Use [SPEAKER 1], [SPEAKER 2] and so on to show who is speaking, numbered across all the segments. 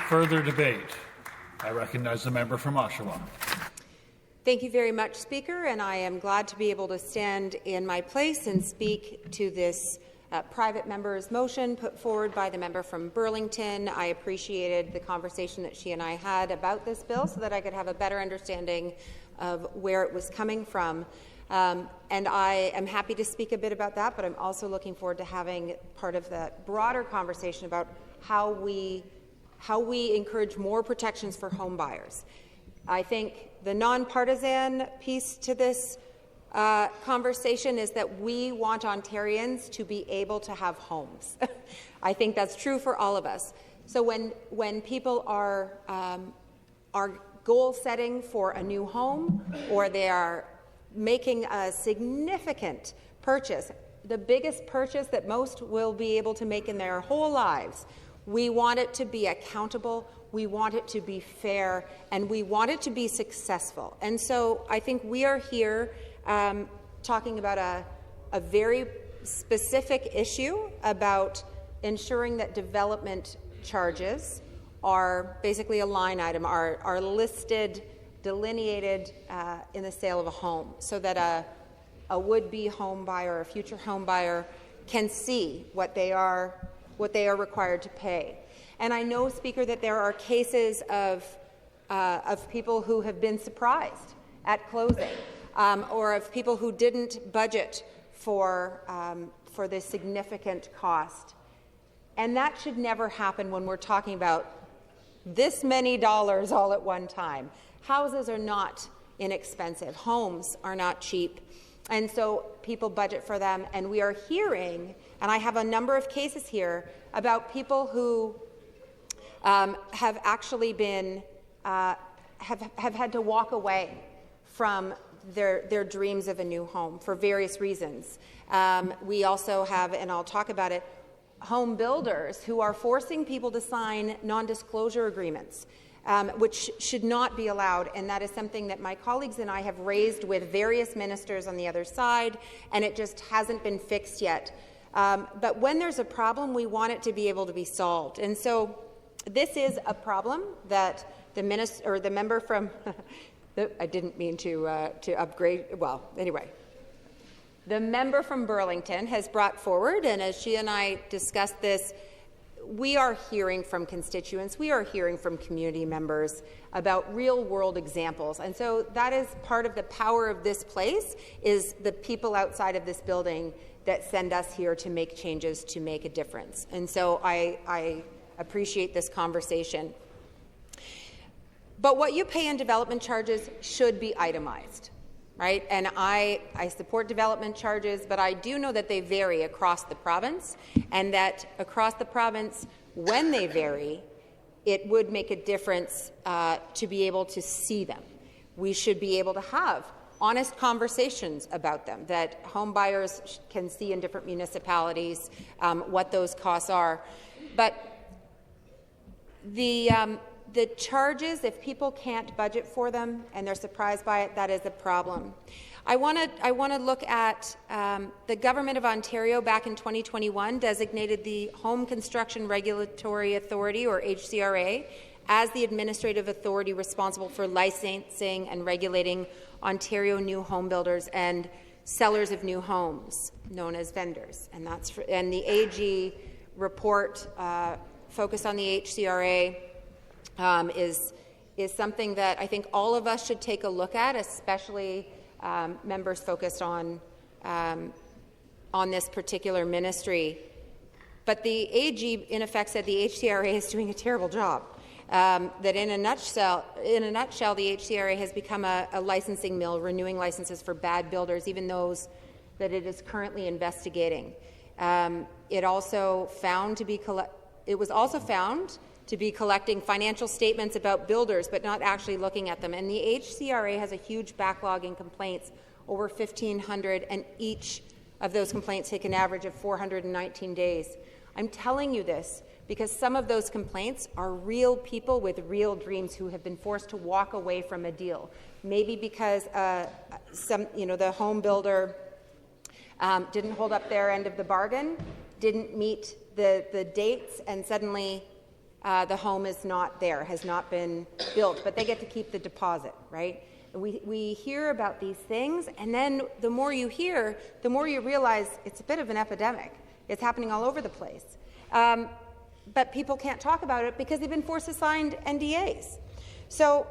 [SPEAKER 1] further debate? I recognize the member from Oshawa.
[SPEAKER 2] Thank you very much, Speaker, and I am glad to be able to stand in my place and speak to this private member's motion put forward by the member from Burlington. I appreciated the conversation that she and I had about this bill so that I could have a better understanding of where it was coming from. And I am happy to speak a bit about that, but I'm also looking forward to having part of that broader conversation about how we encourage more protections for home buyers. I think the nonpartisan piece to this conversation is that we want Ontarians to be able to have homes. I think that's true for all of us. So when people are goal setting for a new home, or they are making a significant purchase, the biggest purchase that most will be able to make in their whole lives, we want it to be accountable, we want it to be fair, and we want it to be successful. And so I think we are here talking about a very specific issue about ensuring that development charges are basically a line item, are listed, delineated in the sale of a home, so that a would-be home buyer or a future home buyer can see what they are required to pay. And I know, Speaker, that there are cases of people who have been surprised at closing, or of people who didn't budget for this significant cost. And that should never happen when we're talking about this many dollars all at one time. Houses are not inexpensive. Homes are not cheap. And so people budget for them. And we are hearing, and I have a number of cases here, about people who have actually been, have had to walk away from their dreams of a new home for various reasons. We also have, and I'll talk about it, home builders who are forcing people to sign non-disclosure agreements, which should not be allowed, and that is something that my colleagues and I have raised with various ministers on the other side, and it just hasn't been fixed yet. But when there's a problem, we want it to be able to be solved. And so this is a problem that the member from I didn't mean to upgrade. Well, anyway, the member from Burlington has brought forward, and as she and I discussed this, we are hearing from constituents, we are hearing from community members about real-world examples. And so that is part of the power of this place, is the people outside of this building that send us here to make changes, to make a difference. And so I appreciate this conversation. But what you pay in development charges should be itemized, right? And I support development charges, but I do know that they vary across the province, and that across the province, when they vary, it would make a difference to be able to see them. We should be able to have honest conversations about them, that home buyers can see in different municipalities what those costs are. But the charges, if people can't budget for them and they're surprised by it, that is a problem. I want to look at the Government of Ontario back in 2021 designated the Home Construction Regulatory Authority, or HCRA, as the administrative authority responsible for licensing and regulating Ontario new home builders and sellers of new homes, known as vendors. And the AG report focused on the HCRA is something that I think all of us should take a look at, especially members focused on this particular ministry. But the AG, in effect, said the HCRA is doing a terrible job. That in a nutshell, the HCRA has become a licensing mill, renewing licenses for bad builders, even those that it is currently investigating. It was also found to be collecting financial statements about builders, but not actually looking at them. And the HCRA has a huge backlog in complaints, over 1,500, and each of those complaints take an average of 419 days. I'm telling you this because some of those complaints are real people with real dreams who have been forced to walk away from a deal. Maybe because the home builder didn't hold up their end of the bargain, didn't meet the dates, and suddenly the home is not there, has not been built, but they get to keep the deposit, right? We hear about these things, and then the more you hear, the more you realize it's a bit of an epidemic. It's happening all over the place. But people can't talk about it because they've been forced to sign NDAs. So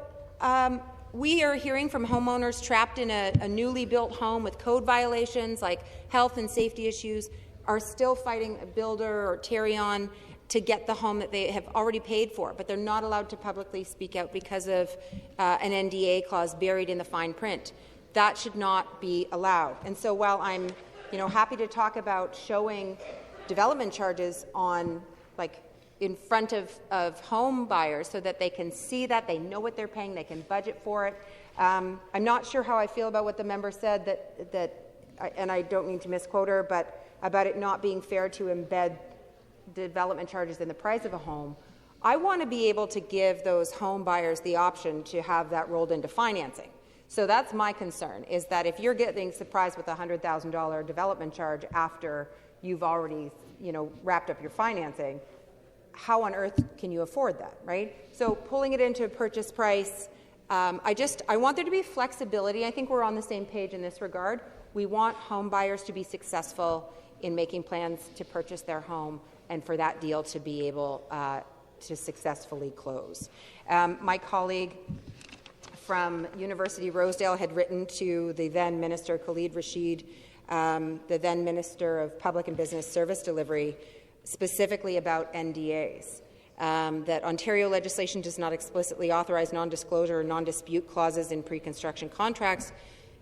[SPEAKER 2] we are hearing from homeowners trapped in a newly built home with code violations like health and safety issues, are still fighting a builder or Terrion to get the home that they have already paid for, but they're not allowed to publicly speak out because of an NDA clause buried in the fine print. That should not be allowed. And so while I'm happy to talk about showing development charges on, like, in front of home buyers so that they can see that, they know what they're paying, they can budget for it. I'm not sure how I feel about what the member said, and I don't mean to misquote her, but about it not being fair to embed development charges in the price of a home. I want to be able to give those home buyers the option to have that rolled into financing. So that's my concern, is that if you're getting surprised with a $100,000 development charge after you've already, wrapped up your financing, how on earth can you afford that, right? So pulling it into a purchase price, I want there to be flexibility. I think we're on the same page in this regard. We want home buyers to be successful in making plans to purchase their home and for that deal to be able to successfully close. My colleague from University Rosedale had written to the then Minister Khalid Rashid, the then Minister of Public and Business Service Delivery, specifically about NDAs, that Ontario legislation does not explicitly authorize non-disclosure or non-dispute clauses in pre-construction contracts.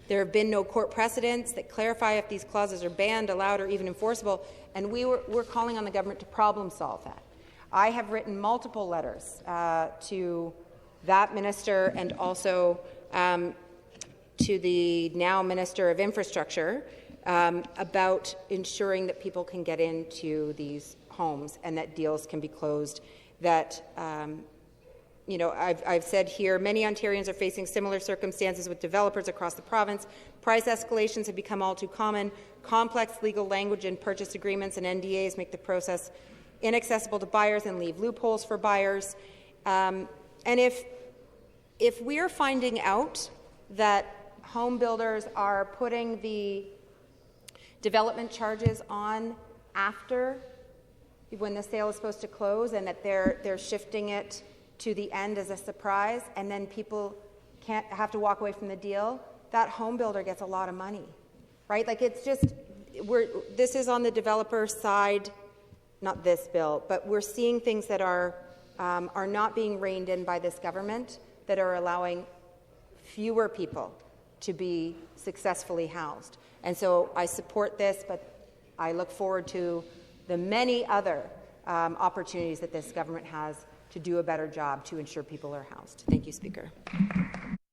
[SPEAKER 2] There have been no court precedents that clarify if these clauses are banned, allowed, or even enforceable, and we're calling on the government to problem solve that. I have written multiple letters to that minister and also to the now Minister of Infrastructure about ensuring that people can get into these homes and that deals can be closed. That I've said here, many Ontarians are facing similar circumstances with developers across the province. Price escalations have become all too common. Complex legal language in purchase agreements and NDAs make the process inaccessible to buyers and leave loopholes for buyers. And if we're finding out that home builders are putting the development charges on after when the sale is supposed to close, and that they're shifting it to the end as a surprise, and then people can't have to walk away from the deal, that home builder gets a lot of money, right? Like, it's just, this is on the developer side, not this bill, but we're seeing things that are not being reined in by this government, that are allowing fewer people to be successfully housed. And so I support this, but I look forward to the many other opportunities that this government has to do a better job to ensure people are housed. Thank you, Speaker.